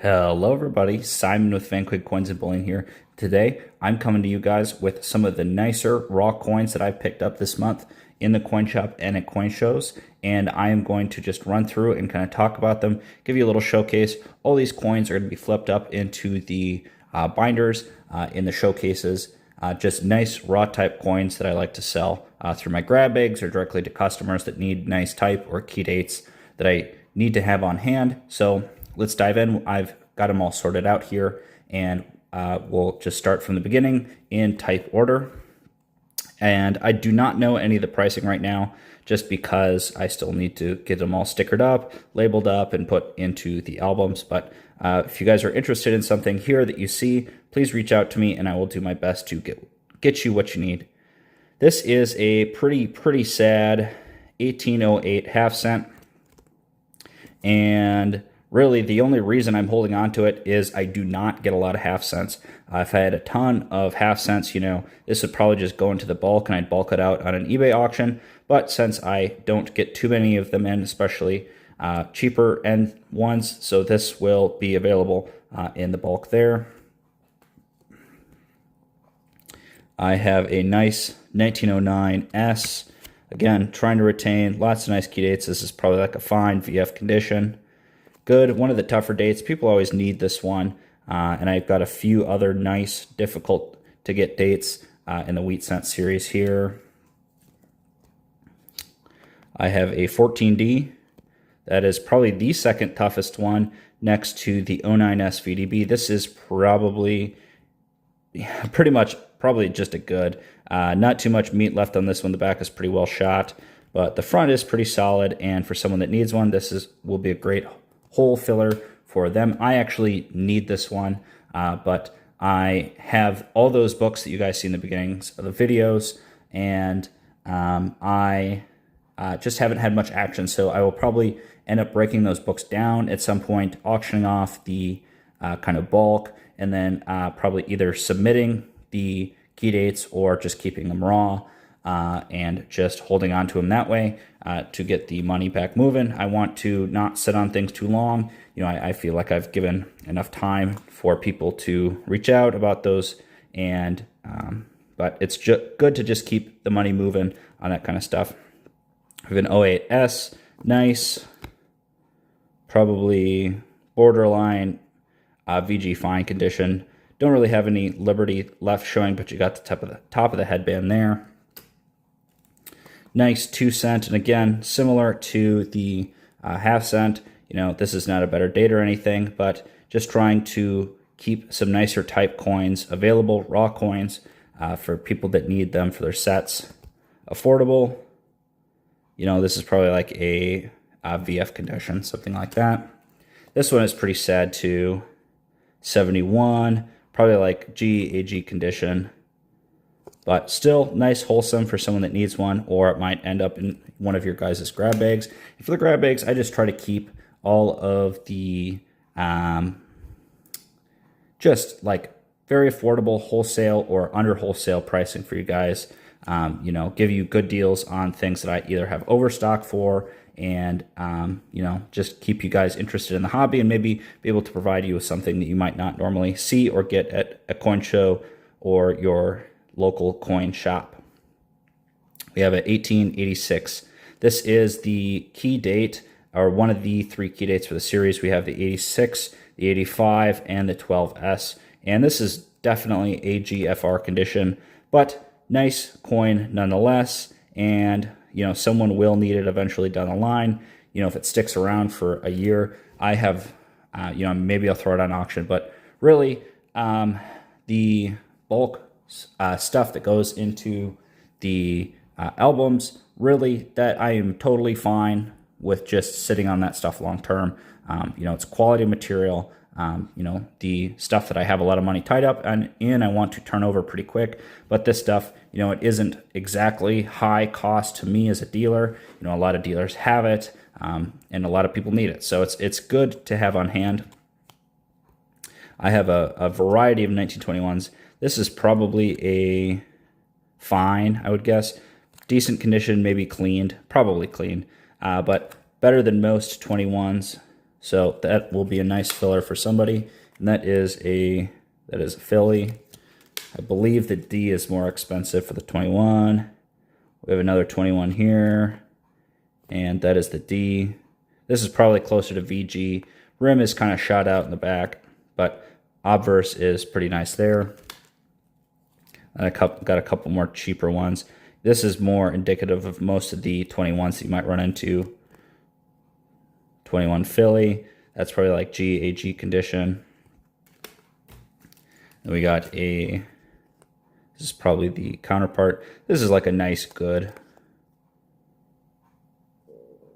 Hello everybody, Simon with Quigg Coins and Bullion here. Today, I'm coming to you guys with some of the nicer raw coins that I've picked up this month in the coin shop and at coin shows, and I am going to just run through and kind of talk about them, give you a little showcase. All these coins are going to be flipped up into the binders in the showcases. Just nice raw type coins that I like to sell through my grab bags or directly to customers that need nice type or key dates that I need to have on hand. So let's dive in. I've got them all sorted out here, and we'll just start from the beginning in type order. And I do not know any of the pricing right now, just because I still need to get them all stickered up, labeled up, and put into the albums. But if you guys are interested in something here that you see, please reach out to me, and I will do my best to get you what you need. This is a pretty sad 1808 half cent, and really, the only reason I'm holding on to it is I do not get a lot of half cents. If I had a ton of half cents, this would probably just go into the bulk and I'd bulk it out on an eBay auction. But since I don't get too many of them in, especially cheaper end ones, so this will be available in the bulk there. I have a nice 1909 S. Again, trying to retain lots of nice key dates. This is probably like a fine VF condition. Good, one of the tougher dates. People always need this one. And I've got a few other nice, difficult to get dates in the Wheat Cent series here. I have a 14D. That is probably the second toughest one next to the 09S VDB. This is probably just a good. Not too much meat left on this one. The back is pretty well shot, but the front is pretty solid. And for someone that needs one, will be a great hole filler for them. I actually need this one, but I have all those books that you guys see in the beginnings of the videos, and I just haven't had much action, so I will probably end up breaking those books down at some point, auctioning off the kind of bulk, and then probably either submitting the key dates or just keeping them raw and just holding on to them that way to get the money back moving. I want to not sit on things too long. I feel like I've given enough time for people to reach out about those, and but it's good to just keep the money moving on that kind of stuff. I have an 08S, nice, probably borderline VG fine condition. Don't really have any Liberty left showing, but you got the top of the headband there. Nice 2 cent, and again, similar to the half cent, this is not a better date or anything, but just trying to keep some nicer type coins available, raw coins, for people that need them for their sets. Affordable, this is probably like a VF condition, something like that. This one is pretty sad too. 71, probably like GAG condition, but still nice, wholesome for someone that needs one, or it might end up in one of your guys' grab bags. And for the grab bags, I just try to keep all of the just like very affordable wholesale or under wholesale pricing for you guys. Give you good deals on things that I either have overstock for, and just keep you guys interested in the hobby, and maybe be able to provide you with something that you might not normally see or get at a coin show or your local coin shop. We have an 1886. This is the key date, or one of the 3 key dates for the series. We have the 86, the 85, and the 12S. And this is definitely a GFR condition, but nice coin nonetheless. And someone will need it eventually down the line. If it sticks around for a year, I have, maybe I'll throw it on auction. But really, the bulk stuff that goes into the albums, really, that I am totally fine with just sitting on that stuff long term. It's quality material. The stuff that I have a lot of money tied up in, I want to turn over pretty quick. But this stuff, it isn't exactly high cost to me as a dealer. A lot of dealers have it, and a lot of people need it. So it's good to have on hand. I have a variety of 1921s. This is probably a fine, I would guess. Decent condition, maybe cleaned, probably cleaned, but better than most 21s. So that will be a nice filler for somebody. And that is a Philly. I believe the D is more expensive for the 21. We have another 21 here, and that is the D. This is probably closer to VG. Rim is kind of shot out in the back, but obverse is pretty nice there. And I got a couple more cheaper ones. This is more indicative of most of the 21s that you might run into. 21 Philly, that's probably like GAG condition. And we got this is probably the counterpart. This is like a nice good.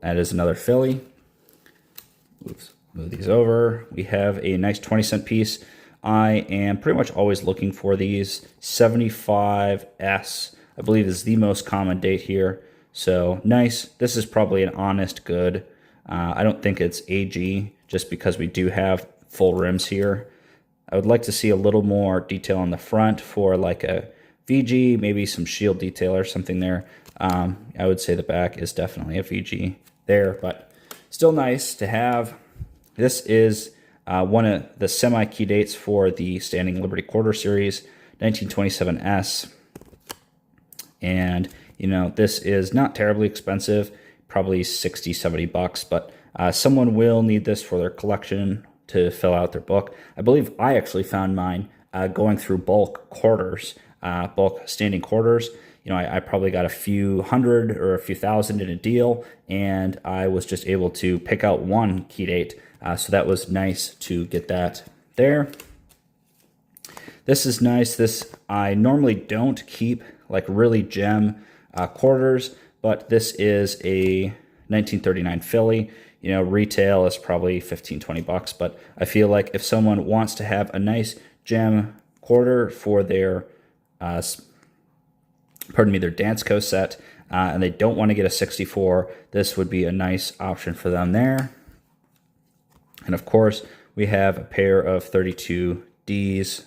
That is another Philly. Oops, move these over. We have a nice 20-cent piece. I am pretty much always looking for these. 75S, I believe, is the most common date here. So nice. This is probably an honest good. I don't think it's AG just because we do have full rims here. I would like to see a little more detail on the front for like a VG, maybe some shield detail or something there. I would say the back is definitely a VG there, but still nice to have. This is one of the semi-key dates for the Standing Liberty Quarter Series, 1927S. And, you know, this is not terribly expensive, probably 60, 70 bucks, but someone will need this for their collection to fill out their book. I believe I actually found mine going through bulk quarters, bulk standing quarters. You know, I probably got a few hundred or a few thousand in a deal, and I was just able to pick out one key date. So that was nice to get that there. This is nice. This, I normally don't keep like really gem quarters, but this is a 1939 Philly. You know, retail is probably 15, 20 bucks, but I feel like if someone wants to have a nice gem quarter for their, their Dansko set, and they don't want to get a 64, this would be a nice option for them there. And of course, we have a pair of 32 Ds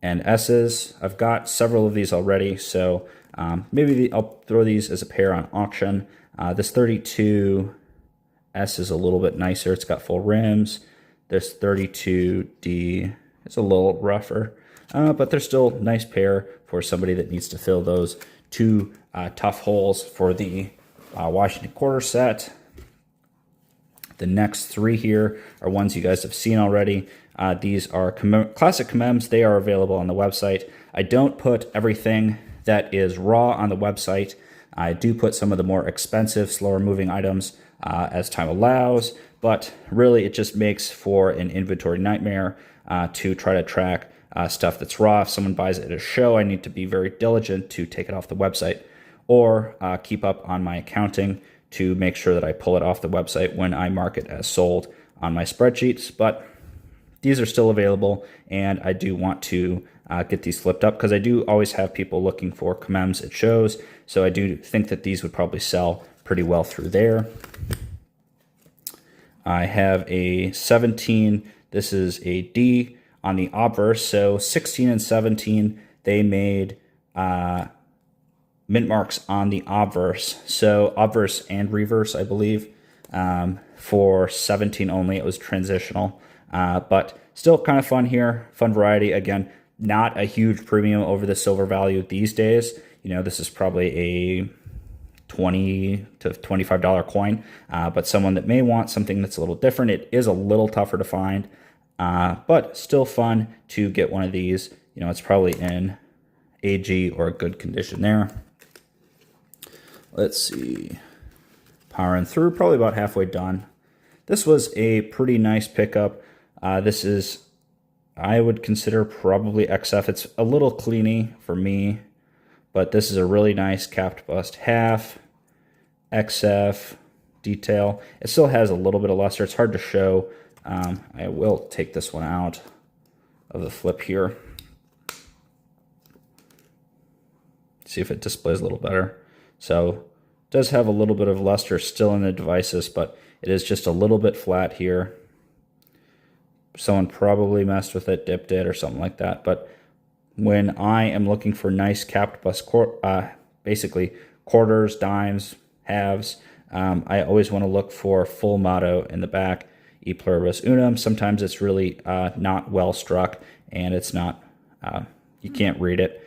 and S's. I've got several of these already, so maybe I'll throw these as a pair on auction. This 32 S is a little bit nicer. It's got full rims. This 32D is a little rougher, but they're still a nice pair for somebody that needs to fill those two tough holes for the Washington quarter set. The next three here are ones you guys have seen already. These are classic commems. They are available on the website. I don't put everything that is raw on the website. I do put some of the more expensive, slower moving items as time allows, but really it just makes for an inventory nightmare to try to track stuff that's raw. If someone buys it at a show, I need to be very diligent to take it off the website or keep up on my accounting to make sure that I pull it off the website when I mark it as sold on my spreadsheets. But these are still available, and I do want to get these flipped up because I do always have people looking for commems at shows, so I do think that these would probably sell pretty well through there. I have a 17. This is a D on the obverse, so 16 and 17, they made mint marks on the obverse. So obverse and reverse, I believe. For 17 only, it was transitional. But still kind of fun here, fun variety. Again, not a huge premium over the silver value these days. You know, this is probably a $20 to $25 coin, but someone that may want something that's a little different, it is a little tougher to find, but still fun to get one of these. You know, it's probably in AG or a good condition there. Let's see, powering through, probably about halfway done. This was a pretty nice pickup. This is, I would consider probably XF. It's a little cleany for me, but this is a really nice capped bust half, XF detail. It still has a little bit of luster. It's hard to show. I will take this one out of the flip here. See if it displays a little better. So it does have a little bit of luster still in the devices, but it is just a little bit flat here. Someone probably messed with it, dipped it, or something like that. But when I am looking for nice capped bust, basically quarters, dimes, halves, I always want to look for full motto in the back. E pluribus unum. Sometimes it's really not well struck, and it's not, you can't read it.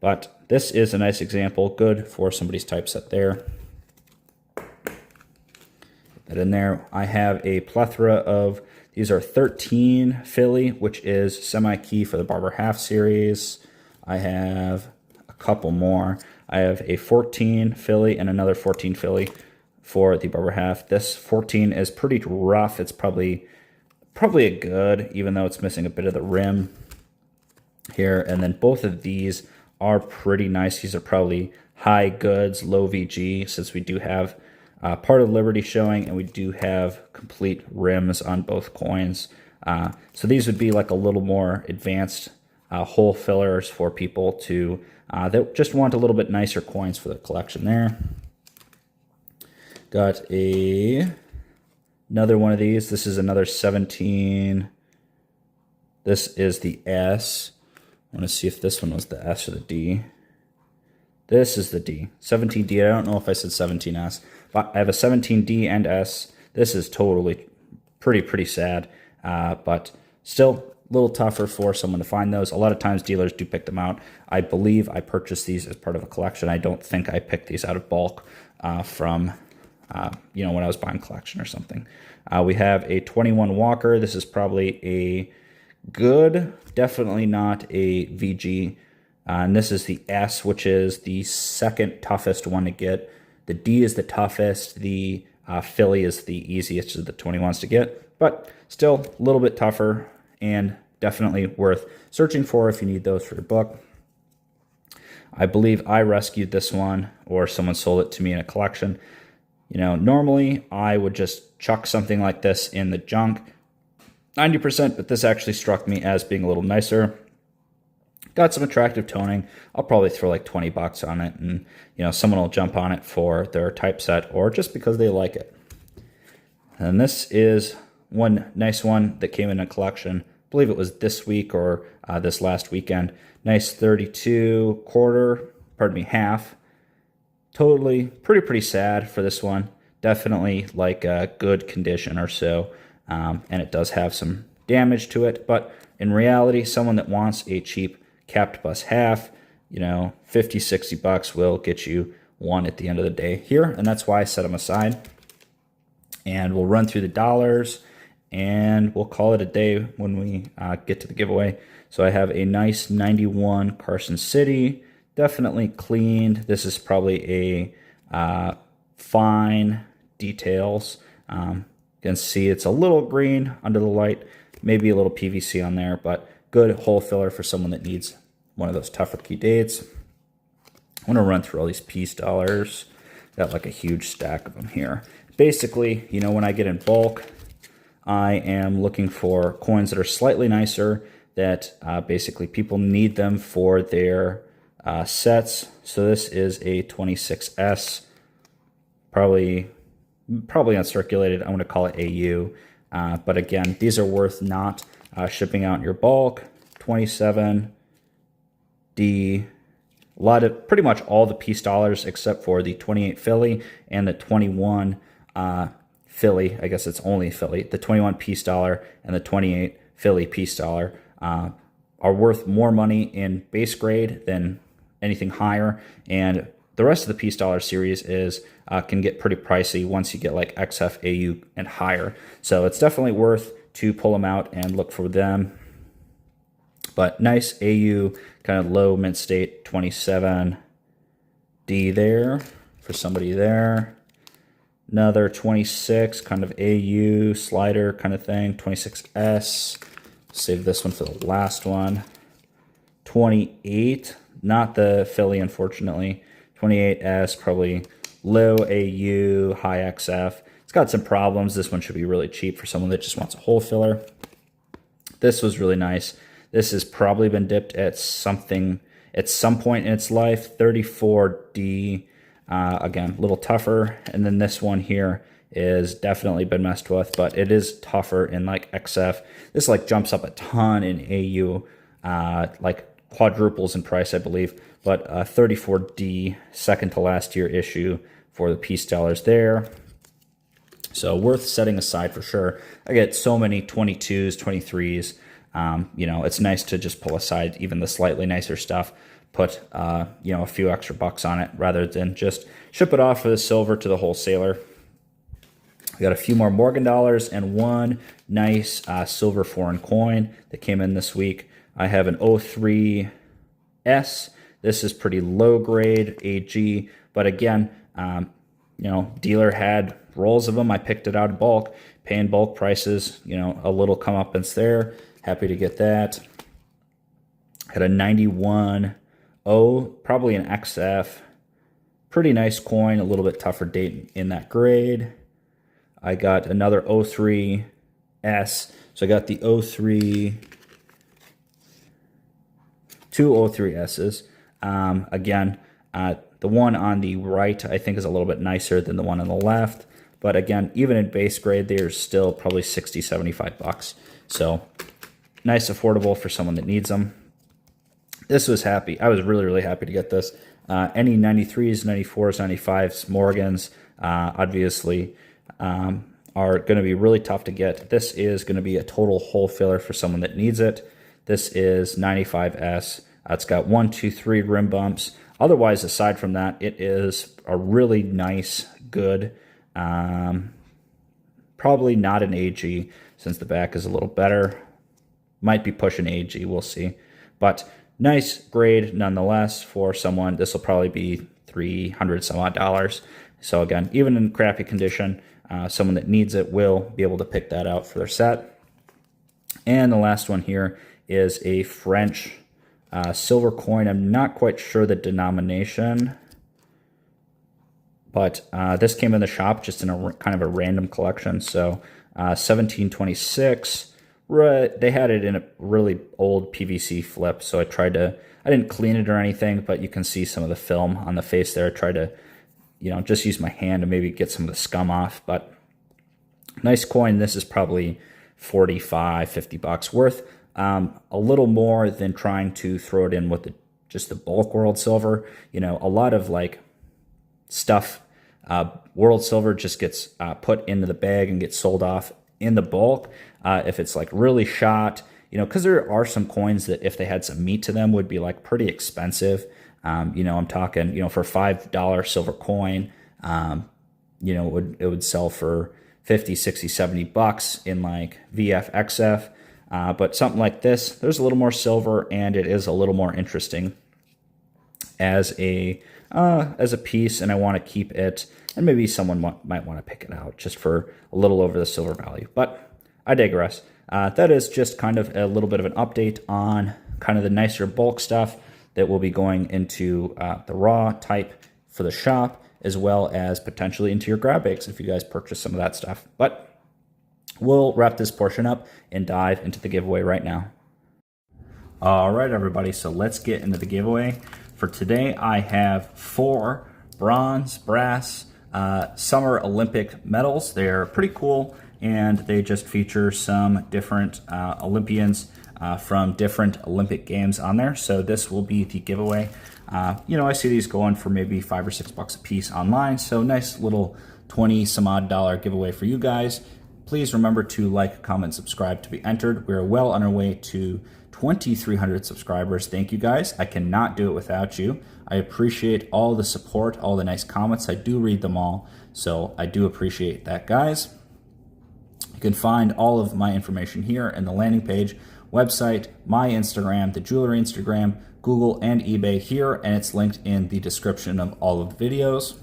But this is a nice example, good for somebody's typeset there. Put that in there. I have a plethora of, these are 13 Philly, which is semi-key for the Barber half series. I have a couple more. I have a 14 Philly and another 14 Philly for the Barber half. This 14 is pretty rough. It's probably a good, even though it's missing a bit of the rim here. And then both of these are pretty nice. These are probably high goods, low VG, since we do have part of Liberty showing, and we do have complete rims on both coins. So these would be like a little more advanced hole fillers for people to that just want a little bit nicer coins for the collection there. Got another one of these. This is another 17. This is the S. I want to see if this one was the S or the D. This is the D. 17D. I don't know if I said 17S, but I have a 17D and S. This is totally pretty sad, but still a little tougher for someone to find those. A lot of times dealers do pick them out. I believe I purchased these as part of a collection. I don't think I picked these out of bulk from you know, when I was buying collection or something. We have a 21 Walker. This is probably a good, definitely not a VG. And this is the S, which is the second toughest one to get. The D is the toughest. The Philly is the easiest of the 21s to get, but still a little bit tougher and definitely worth searching for if you need those for your book. I believe I rescued this one, or someone sold it to me in a collection. You know, normally I would just chuck something like this in the junk, 90%, but this actually struck me as being a little nicer. Got some attractive toning. I'll probably throw like 20 bucks on it, and you know, someone will jump on it for their typeset or just because they like it. And this is one nice one that came in a collection. I believe it was this week or this last weekend. Nice 32 quarter, pardon me, half. Totally pretty sad for this one. Definitely like a good condition or so, and it does have some damage to it, but in reality, someone that wants a cheap capped bus half, you know, 50, 60 bucks will get you one at the end of the day here, and that's why I set them aside. And we'll run through the dollars, and we'll call it a day when we get to the giveaway. So I have a nice 91 Carson City, definitely cleaned. This is probably a fine details. You can see it's a little green under the light, maybe a little PVC on there, but good hole filler for someone that needs one of those tougher key dates. I want to run through all these piece dollars. Got like a huge stack of them here. Basically, you know, when I get in bulk, I am looking for coins that are slightly nicer, that basically people need them for their sets. So this is a 26S, probably uncirculated. I'm going to call it AU. But again, these are worth not shipping out in your bulk. 27D, a lot of, pretty much all the piece dollars except for the 28 Philly and the 21 Philly. I guess it's only Philly. The 21 piece dollar and the 28 Philly piece dollar are worth more money in base grade than anything higher, and the rest of the piece dollar series is can get pretty pricey once you get like XF, AU, and higher. So it's definitely worth to pull them out and look for them. But nice AU, kind of low mint state, 27D there for somebody there. Another 26, kind of AU slider kind of thing, 26S. Save this one for the last one. 28, not the Philly, unfortunately. 28S, probably low AU, high XF. It's got some problems. This one should be really cheap for someone that just wants a hole filler. This was really nice. This has probably been dipped at something at some point in its life. 34D, again, a little tougher. And then this one here is definitely been messed with, but it is tougher in like XF. This like jumps up a ton in AU, like quadruples in price, I believe. But 34D, second to last year issue for the piece dollars there. So worth setting aside for sure. I get so many 22s, 23s. You know, it's nice to just pull aside even the slightly nicer stuff, put, you know, a few extra bucks on it rather than just ship it off for the silver to the wholesaler. We got a few more Morgan dollars and one nice silver foreign coin that came in this week. I have an 03S. This is pretty low grade AG, but again, you know, dealer had rolls of them. I picked it out in bulk, paying bulk prices, you know, a little comeuppance there. Happy to get that. Had a 91 O, probably an XF. Pretty nice coin, a little bit tougher date in that grade. I got another 03S. So I got the 03, two 03Ss. Again, the one on the right, I think, is a little bit nicer than the one on the left. But again, even in base grade, they're still probably 60, 75 bucks. So nice, affordable for someone that needs them. This was happy. I was really, really happy to get this. Any 93s, 94s, 95s, Morgans, obviously, are going to be really tough to get. This is going to be a total hole filler for someone that needs it. This is 95S. It's got 1, 2, 3 rim bumps. Otherwise, aside from that, it is a really nice, good, probably not an AG since the back is a little better. Might be pushing AG, we'll see. But nice grade nonetheless for someone. This will probably be $300 some odd. So again, even in crappy condition, someone that needs it will be able to pick that out for their set. And the last one here is a French silver coin. I'm not quite sure the denomination, but this came in the shop just in a kind of a random collection. So 1726. They had it in a really old PVC flip, so I didn't clean it or anything, but you can see some of the film on the face there. I tried to, you know, just use my hand to maybe get some of the scum off, but nice coin. This is probably 45, 50 bucks worth. A little more than trying to throw it in with just the bulk world silver. You know, a lot of like stuff, world silver just gets put into the bag and gets sold off in the bulk. If it's like really shot, you know, because there are some coins that if they had some meat to them would be like pretty expensive. You know, I'm talking, you know, for $5 silver coin, you know, it would sell for 50, 60, 70 bucks in like VF, XF. But something like this, there's a little more silver and it is a little more interesting as a piece, and I want to keep it, and maybe someone might want to pick it out just for a little over the silver value. But I digress. That is just kind of a little bit of an update on kind of the nicer bulk stuff that will be going into the raw type for the shop, as well as potentially into your grab bags if you guys purchase some of that stuff. But we'll wrap this portion up and dive into the giveaway right now. All right, everybody, so let's get into the giveaway. For today, I have 4 bronze, brass, Summer Olympic medals. They're pretty cool, and they just feature some different Olympians from different Olympic games on there. So this will be the giveaway. You know, I see these going for maybe $5 or $6 a piece online. So nice little 20 some odd dollar giveaway for you guys. Please remember to like, comment, subscribe to be entered. We're well on our way to 2,300 subscribers. Thank you guys. I cannot do it without you. I appreciate all the support, all the nice comments. I do read them all, so I do appreciate that, guys. You can find all of my information here in the landing page, website, my Instagram, the jewelry Instagram, Google, and eBay here, and it's linked in the description of all of the videos.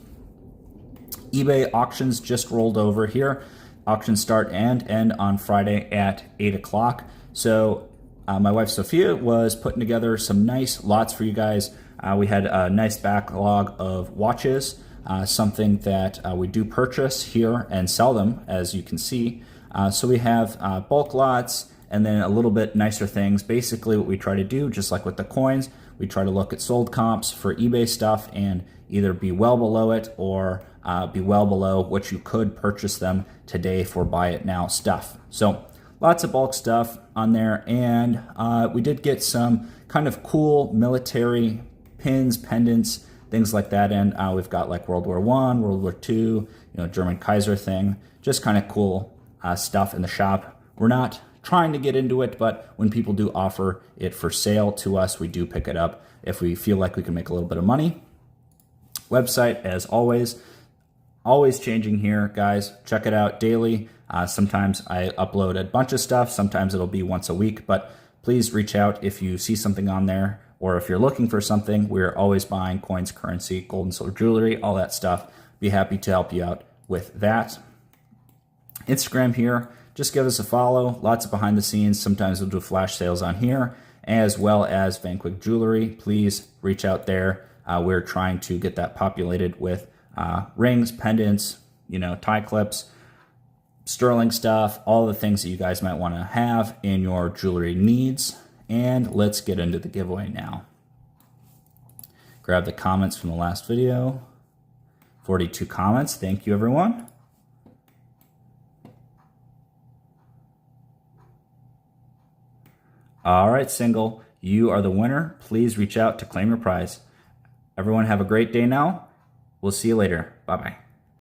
eBay auctions just rolled over here. Auctions start and end on Friday at 8 o'clock. So my wife Sophia was putting together some nice lots for you guys. We had a nice backlog of watches, something that we do purchase here and sell them, as you can see. So we have bulk lots and then a little bit nicer things. Basically what we try to do, just like with the coins, we try to look at sold comps for eBay stuff and either be well below it or be well below what you could purchase them today for buy it now stuff. So lots of bulk stuff on there, and we did get some kind of cool military pins, pendants, things like that in. We've got like World War I, World War II, you know, German Kaiser thing, just kind of cool stuff in the shop. We're not trying to get into it, but when people do offer it for sale to us, we do pick it up if we feel like we can make a little bit of money. Website, as always changing here, guys. Check it out daily. Sometimes I upload a bunch of stuff. Sometimes it'll be once a week, but please reach out if you see something on there, or if you're looking for something. We're always buying coins, currency, gold and silver jewelry, all that stuff. Be happy to help you out with that. Instagram here, just give us a follow. Lots of behind the scenes. Sometimes we'll do flash sales on here, as well as Quigg jewelry. Please reach out there. We're trying to get that populated with rings, pendants, you know, tie clips, sterling stuff, all the things that you guys might want to have in your jewelry needs. And let's get into the giveaway now. Grab the comments from the last video. 42 comments. Thank you, everyone. All right, Single, you are the winner. Please reach out to claim your prize. Everyone have a great day now. We'll see you later. Bye-bye.